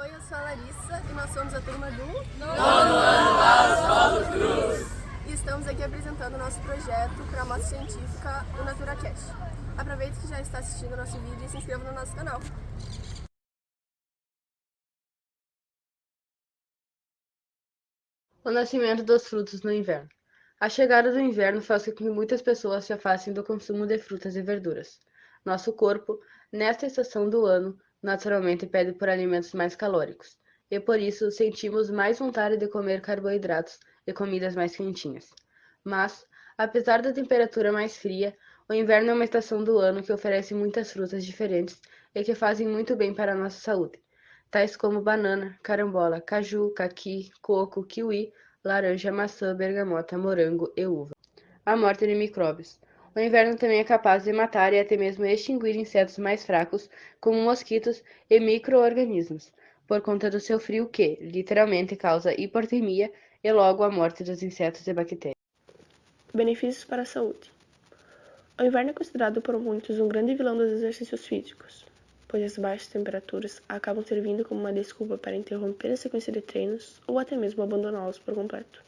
Oi, eu sou a Larissa e nós somos a turma do Nono ano da Oswaldo Cruz. E estamos aqui apresentando o nosso projeto para a mostra científica, o NaturaCast. Aproveite que já está assistindo o nosso vídeo e se inscreva no nosso canal. O nascimento dos frutos no inverno. A chegada do inverno faz com que muitas pessoas se afastem do consumo de frutas e verduras. Nosso corpo, nesta estação do ano, naturalmente pede por alimentos mais calóricos, e por isso sentimos mais vontade de comer carboidratos e comidas mais quentinhas. Mas, apesar da temperatura mais fria, o inverno é uma estação do ano que oferece muitas frutas diferentes e que fazem muito bem para a nossa saúde, tais como banana, carambola, caju, caqui, coco, kiwi, laranja, maçã, bergamota, morango e uva. A morte de micróbios. O inverno também é capaz de matar e até mesmo extinguir insetos mais fracos, como mosquitos e micro-organismos, por conta do seu frio que, literalmente, causa hipotermia e logo a morte dos insetos e bactérias. Benefícios para a saúde. O inverno é considerado por muitos um grande vilão dos exercícios físicos, pois as baixas temperaturas acabam servindo como uma desculpa para interromper a sequência de treinos ou até mesmo abandoná-los por completo.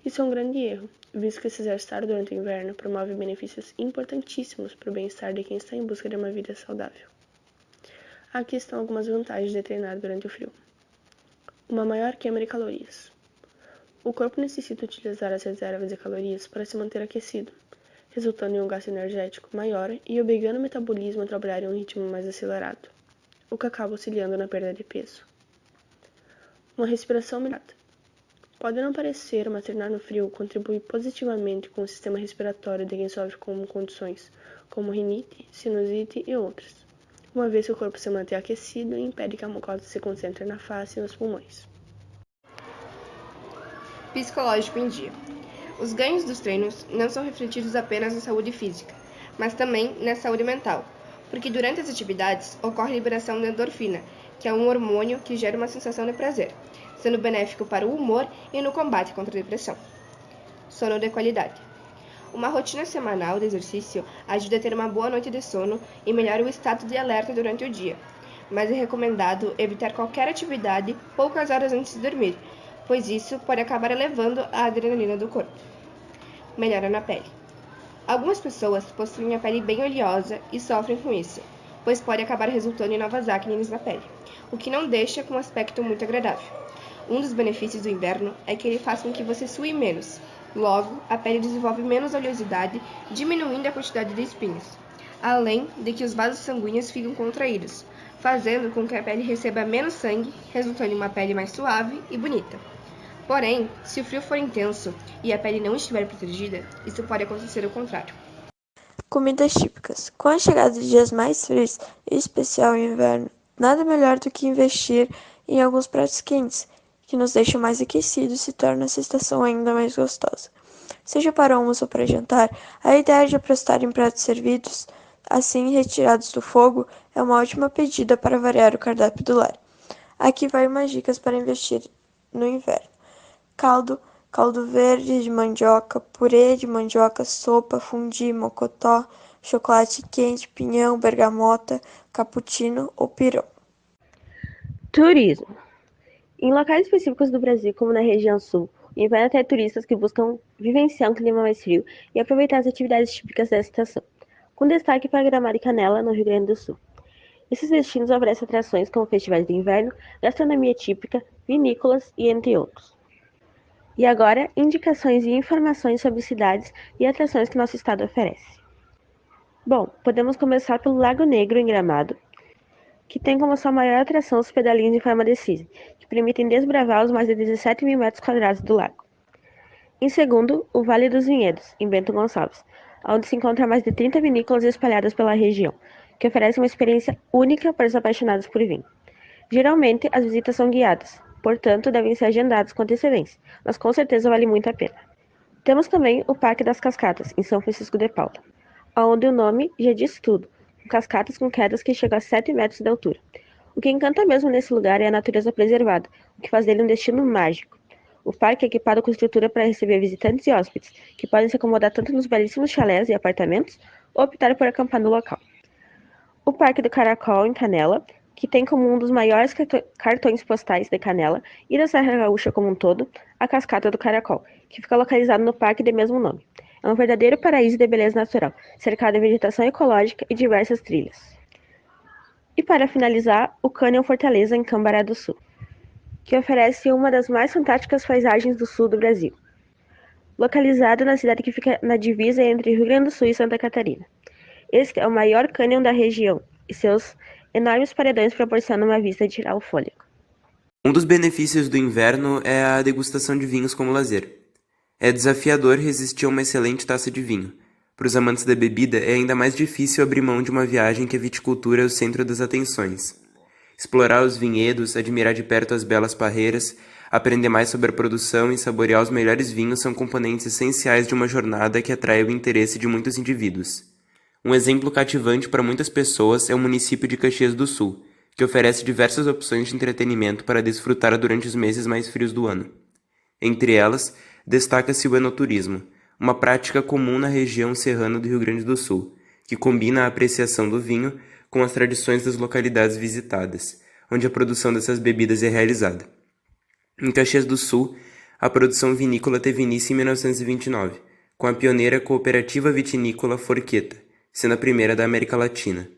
Isso é um grande erro, visto que se exercitar durante o inverno promove benefícios importantíssimos para o bem-estar de quem está em busca de uma vida saudável. Aqui estão algumas vantagens de treinar durante o frio. Uma maior queima de calorias. O corpo necessita utilizar as reservas de calorias para se manter aquecido, resultando em um gasto energético maior e obrigando o metabolismo a trabalhar em um ritmo mais acelerado, o que acaba auxiliando na perda de peso. Uma respiração melhorada. Pode não parecer, mas treinar no frio contribui positivamente com o sistema respiratório de quem sofre com condições como rinite, sinusite e outras, uma vez que o corpo se mantém aquecido e impede que a mucosa se concentre na face e nos pulmões. Psicológico em dia. Os ganhos dos treinos não são refletidos apenas na saúde física, mas também na saúde mental, porque durante as atividades ocorre a liberação de endorfina, que é um hormônio que gera uma sensação de prazer, sendo benéfico para o humor e no combate contra a depressão. Sono de qualidade. Uma rotina semanal de exercício ajuda a ter uma boa noite de sono e melhora o estado de alerta durante o dia, mas é recomendado evitar qualquer atividade poucas horas antes de dormir, pois isso pode acabar elevando a adrenalina do corpo. Melhora na pele. Algumas pessoas possuem a pele bem oleosa e sofrem com isso, pois pode acabar resultando em novas acnes na pele, o que não deixa com um aspecto muito agradável. Um dos benefícios do inverno é que ele faz com que você sue menos. Logo, a pele desenvolve menos oleosidade, diminuindo a quantidade de espinhas, além de que os vasos sanguíneos ficam contraídos, fazendo com que a pele receba menos sangue, resultando em uma pele mais suave e bonita. Porém, se o frio for intenso e a pele não estiver protegida, isso pode acontecer o contrário. Comidas típicas. Com a chegada de dias mais frios, em especial o inverno, nada melhor do que investir em alguns pratos quentes, que nos deixam mais aquecidos e se torna essa estação ainda mais gostosa. Seja para almoço ou para jantar, a ideia de apostar em pratos servidos, assim retirados do fogo, é uma ótima pedida para variar o cardápio do lar. Aqui vai umas dicas para investir no inverno. Caldo verde de mandioca, purê de mandioca, sopa, fundi, mocotó, chocolate quente, pinhão, bergamota, cappuccino ou pirão. Turismo. Em locais específicos do Brasil, como na região sul, o inverno atrai turistas que buscam vivenciar um clima mais frio e aproveitar as atividades típicas dessa estação, com destaque para Gramado e Canela, no Rio Grande do Sul. Esses destinos oferecem atrações como festivais de inverno, gastronomia típica, vinícolas e entre outros. E agora, indicações e informações sobre cidades e atrações que nosso estado oferece. Bom, podemos começar pelo Lago Negro, em Gramado, que tem como sua maior atração os pedalinhos em forma de cisne, que permitem desbravar os mais de 17 mil metros quadrados do lago. Em segundo, o Vale dos Vinhedos, em Bento Gonçalves, onde se encontram mais de 30 vinícolas espalhadas pela região, que oferecem uma experiência única para os apaixonados por vinho. Geralmente, as visitas são guiadas, portanto, devem ser agendadas com antecedência, mas com certeza vale muito a pena. Temos também o Parque das Cascatas, em São Francisco de Paula, onde o nome já diz tudo, com cascatas com quedas que chegam a 7 metros de altura. O que encanta mesmo nesse lugar é a natureza preservada, o que faz dele um destino mágico. O parque é equipado com estrutura para receber visitantes e hóspedes, que podem se acomodar tanto nos belíssimos chalés e apartamentos, ou optar por acampar no local. O Parque do Caracol, em Canela, que tem como um dos maiores cartões postais de Canela e da Serra Gaúcha como um todo, a Cascata do Caracol, que fica localizado no parque de mesmo nome. É um verdadeiro paraíso de beleza natural, cercado de vegetação ecológica e diversas trilhas. E para finalizar, o Cânion Fortaleza em Cambará do Sul, que oferece uma das mais fantásticas paisagens do sul do Brasil, localizado na cidade que fica na divisa entre Rio Grande do Sul e Santa Catarina. Este é o maior cânion da região e seus enormes paredões proporcionam uma vista de tirar o fôlego. Um dos benefícios do inverno é a degustação de vinhos como lazer. É desafiador resistir a uma excelente taça de vinho. Para os amantes da bebida, é ainda mais difícil abrir mão de uma viagem que a viticultura é o centro das atenções. Explorar os vinhedos, admirar de perto as belas parreiras, aprender mais sobre a produção e saborear os melhores vinhos são componentes essenciais de uma jornada que atrai o interesse de muitos indivíduos. Um exemplo cativante para muitas pessoas é o município de Caxias do Sul, que oferece diversas opções de entretenimento para desfrutar durante os meses mais frios do ano. Entre elas, destaca-se o enoturismo, uma prática comum na região serrana do Rio Grande do Sul, que combina a apreciação do vinho com as tradições das localidades visitadas, onde a produção dessas bebidas é realizada. Em Caxias do Sul, a produção vinícola teve início em 1929, com a pioneira cooperativa vitinícola Forqueta, sendo a primeira da América Latina.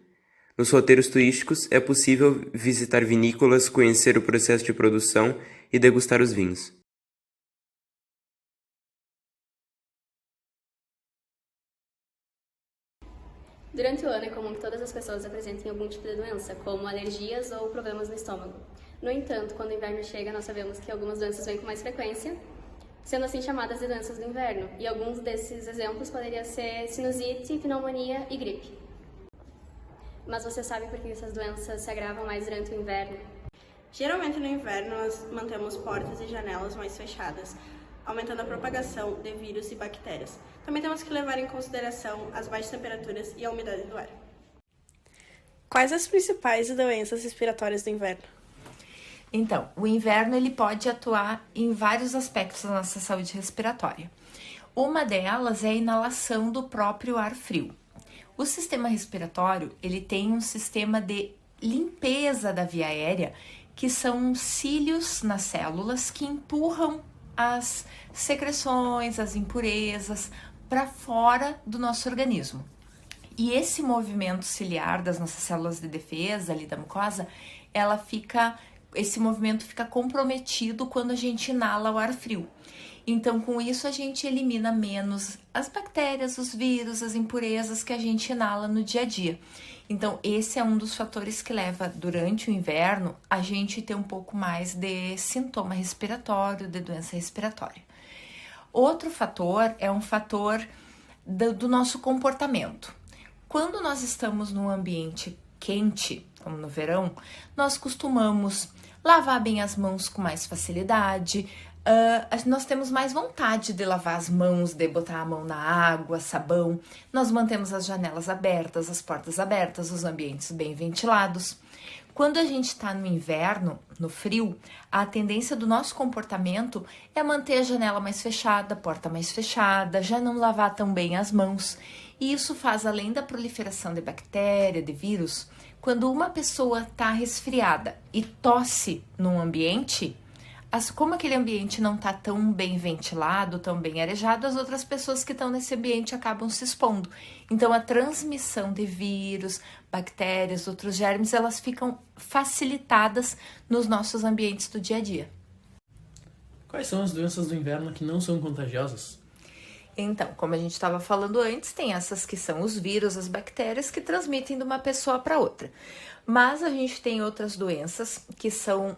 Nos roteiros turísticos, é possível visitar vinícolas, conhecer o processo de produção e degustar os vinhos. Durante o ano é comum que todas as pessoas apresentem algum tipo de doença, como alergias ou problemas no estômago. No entanto, quando o inverno chega, nós sabemos que algumas doenças vêm com mais frequência, sendo assim chamadas de doenças do inverno, e alguns desses exemplos poderiam ser sinusite, pneumonia e gripe. Mas você sabe por que essas doenças se agravam mais durante o inverno? Geralmente no inverno nós mantemos portas e janelas mais fechadas, aumentando a propagação de vírus e bactérias. Também temos que levar em consideração as baixas temperaturas e a umidade do ar. Quais as principais doenças respiratórias do inverno? Então, o inverno ele pode atuar em vários aspectos da nossa saúde respiratória. Uma delas é a inalação do próprio ar frio. O sistema respiratório, ele tem um sistema de limpeza da via aérea, que são cílios nas células que empurram as secreções, as impurezas para fora do nosso organismo. E esse movimento ciliar das nossas células de defesa ali da mucosa, esse movimento fica comprometido quando a gente inala o ar frio. Então, com isso, a gente elimina menos as bactérias, os vírus, as impurezas que a gente inala no dia a dia. Então, esse é um dos fatores que leva, durante o inverno, a gente ter um pouco mais de sintoma respiratório, de doença respiratória. Outro fator é um fator do nosso comportamento. Quando nós estamos num ambiente quente, como no verão, nós costumamos lavar bem as mãos com mais facilidade, nós temos mais vontade de lavar as mãos, de botar a mão na água, sabão, nós mantemos as janelas abertas, as portas abertas, os ambientes bem ventilados. Quando a gente está no inverno, no frio, a tendência do nosso comportamento é manter a janela mais fechada, a porta mais fechada, já não lavar tão bem as mãos. E isso faz, além da proliferação de bactéria, de vírus, quando uma pessoa está resfriada e tosse num ambiente, como aquele ambiente não está tão bem ventilado, tão bem arejado, as outras pessoas que estão nesse ambiente acabam se expondo. Então, a transmissão de vírus, bactérias, outros germes, elas ficam facilitadas nos nossos ambientes do dia a dia. Quais são as doenças do inverno que não são contagiosas? Então, como a gente estava falando antes, tem essas que são os vírus, as bactérias que transmitem de uma pessoa para outra. Mas a gente tem outras doenças que são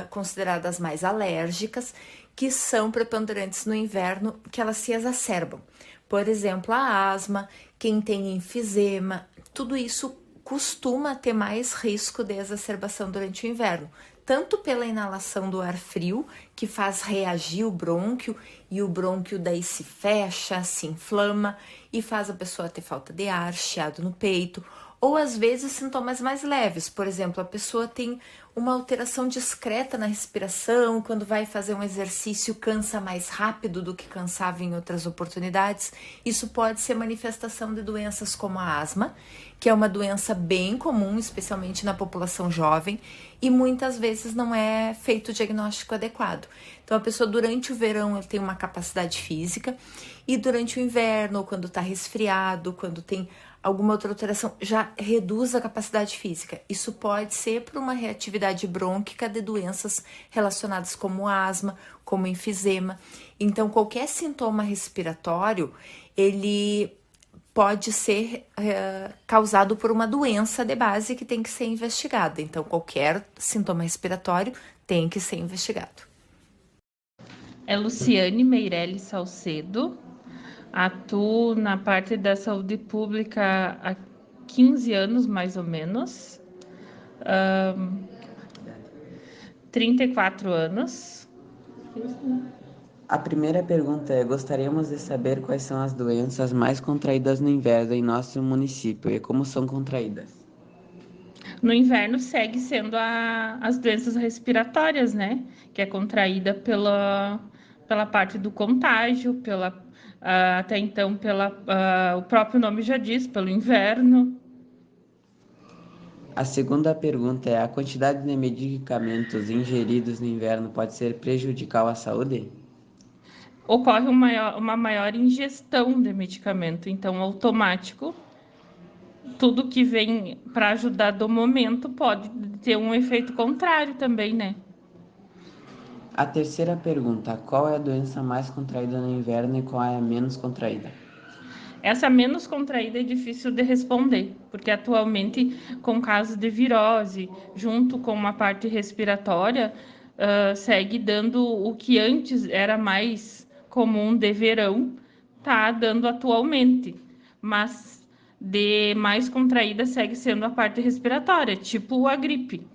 consideradas mais alérgicas, que são preponderantes no inverno, que elas se exacerbam. Por exemplo, a asma, quem tem enfisema, tudo isso costuma ter mais risco de exacerbação durante o inverno. Tanto pela inalação do ar frio, que faz reagir o brônquio, e o brônquio daí se fecha, se inflama, e faz a pessoa ter falta de ar, chiado no peito, Ou às vezes sintomas mais leves, por exemplo, a pessoa tem uma alteração discreta na respiração, quando vai fazer um exercício cansa mais rápido do que cansava em outras oportunidades. Isso pode ser manifestação de doenças como a asma, que é uma doença bem comum, especialmente na população jovem, e muitas vezes não é feito o diagnóstico adequado. Então a pessoa durante o verão ela tem uma capacidade física, e durante o inverno, ou quando está resfriado, quando tem alguma outra alteração, já reduz a capacidade física. Isso pode ser por uma reatividade brônquica de doenças relacionadas como asma, como enfisema. Então, qualquer sintoma respiratório, ele pode ser causado por uma doença de base que tem que ser investigada. Então, qualquer sintoma respiratório tem que ser investigado. É Luciane Meirelles Salcedo. Atuo na parte da saúde pública há 15 anos, mais ou menos. 34 anos. A primeira pergunta é: gostaríamos de saber quais são as doenças mais contraídas no inverno em nosso município e como são contraídas. No inverno segue sendo as doenças respiratórias, né? Que é contraída pela parte do contágio, até então o próprio nome já diz, pelo inverno. A segunda pergunta é: a quantidade de medicamentos ingeridos no inverno pode ser prejudicial à saúde? Ocorre uma maior ingestão de medicamento, então automático. Tudo que vem para ajudar do momento pode ter um efeito contrário também, né? A terceira pergunta: qual é a doença mais contraída no inverno e qual é a menos contraída? Essa menos contraída é difícil de responder, porque atualmente, com casos de virose, junto com uma parte respiratória, segue dando o que antes era mais comum de verão, tá dando atualmente. Mas de mais contraída segue sendo a parte respiratória, tipo a gripe.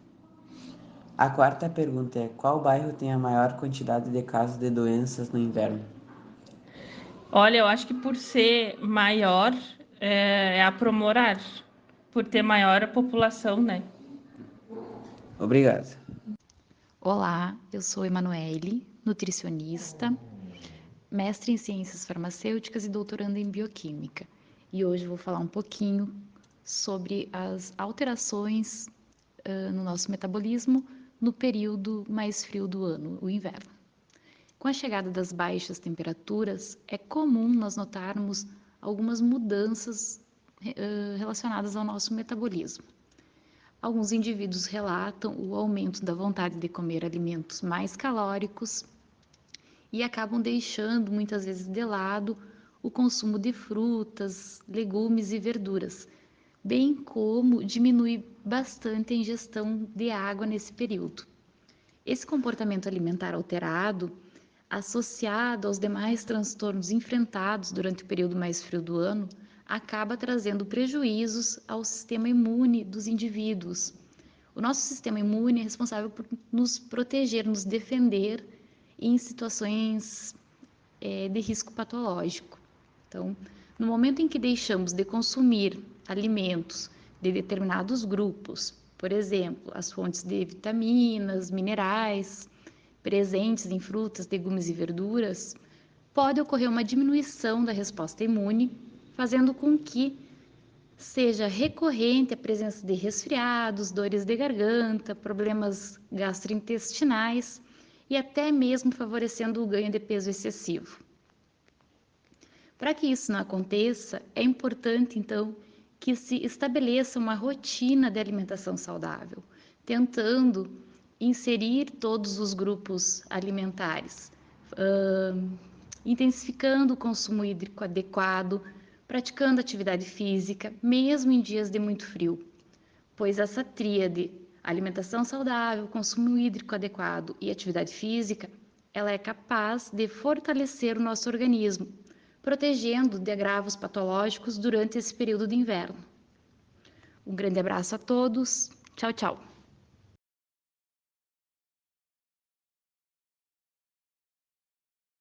A quarta pergunta é: qual bairro tem a maior quantidade de casos de doenças no inverno? Olha, eu acho que por ser maior é a Promorar, por ter maior a população, né? Obrigado. Olá, eu sou Emanuele, nutricionista, mestre em ciências farmacêuticas e doutoranda em bioquímica. E hoje vou falar um pouquinho sobre as alterações no nosso metabolismo no período mais frio do ano, o inverno. Com a chegada das baixas temperaturas, é comum nós notarmos algumas mudanças relacionadas ao nosso metabolismo. Alguns indivíduos relatam o aumento da vontade de comer alimentos mais calóricos e acabam deixando muitas vezes de lado o consumo de frutas, legumes e verduras, bem como diminui bastante a ingestão de água nesse período. Esse comportamento alimentar alterado, associado aos demais transtornos enfrentados durante o período mais frio do ano, acaba trazendo prejuízos ao sistema imune dos indivíduos. O nosso sistema imune é responsável por nos proteger, nos defender em situações de risco patológico. Então, no momento em que deixamos de consumir alimentos de determinados grupos, por exemplo, as fontes de vitaminas, minerais, presentes em frutas, legumes e verduras, pode ocorrer uma diminuição da resposta imune, fazendo com que seja recorrente a presença de resfriados, dores de garganta, problemas gastrointestinais e até mesmo favorecendo o ganho de peso excessivo. Para que isso não aconteça, é importante, então, que se estabeleça uma rotina de alimentação saudável, tentando inserir todos os grupos alimentares, intensificando o consumo hídrico adequado, praticando atividade física, mesmo em dias de muito frio, pois essa tríade, alimentação saudável, consumo hídrico adequado e atividade física, ela é capaz de fortalecer o nosso organismo, protegendo de agravos patológicos durante esse período de inverno. Um grande abraço a todos. Tchau, tchau.